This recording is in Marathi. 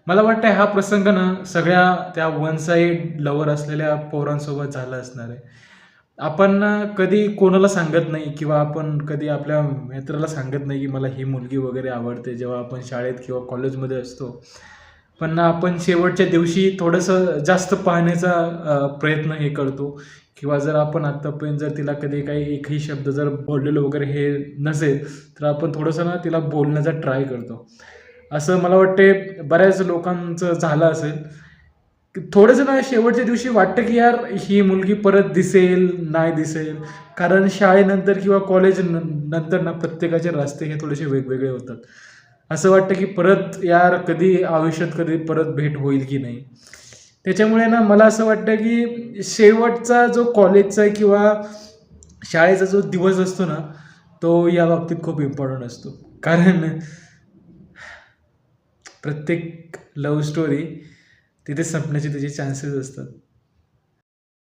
मला वाटतं हा प्रसंग ना सगळ्या त्या वन साइड लवर असलेल्या पोरांसोबत झाला असणार आहे. आपण ना कधी कोणाला सांगत नाही किंवा आपण कधी आपल्या मित्राला सांगत नाही, की मला ही मुलगी वगैरे आवडते जेव्हा आपण शाळेत किंवा कॉलेजमध्ये असतो. पण ना आपण शेवटच्या दिवशी थोडंसं जास्त पाहण्याचा प्रयत्न हे करतो किंवा जर आपण आत्तापर्यंत जर तिला कधी काही एकही शब्द जर बोललेलो वगैरे हे नसेल, तर आपण थोडंसं ना तिला बोलण्याचा ट्राय करतो. असं मला वाटते बऱ्याच लोकांचं झालं असेल, की थोडंसं ना शेवटच्या दिवशी वाटतं, की यार ही मुलगी परत दिसेल, नाही दिसेल. कारण शाळेनंतर किंवा कॉलेज नंतर ना प्रत्येकाचे रस्ते हे थोडेसे वेगवेगळे होतात. असं वाटतं, की परत यार कधी आयुष्यात कधी परत भेट होईल की नाही? त्याच्यामुळे ना मला असं वाटतं, की शेवटचा जो कॉलेजचा किंवा शाळेचा जो दिवस असतो ना, तो या बाबतीत खूप इम्पोर्टंट असतो. कारण प्रत्येक लव्ह स्टोरी तिथे संपण्याचे त्याचे चान्सेस असतात.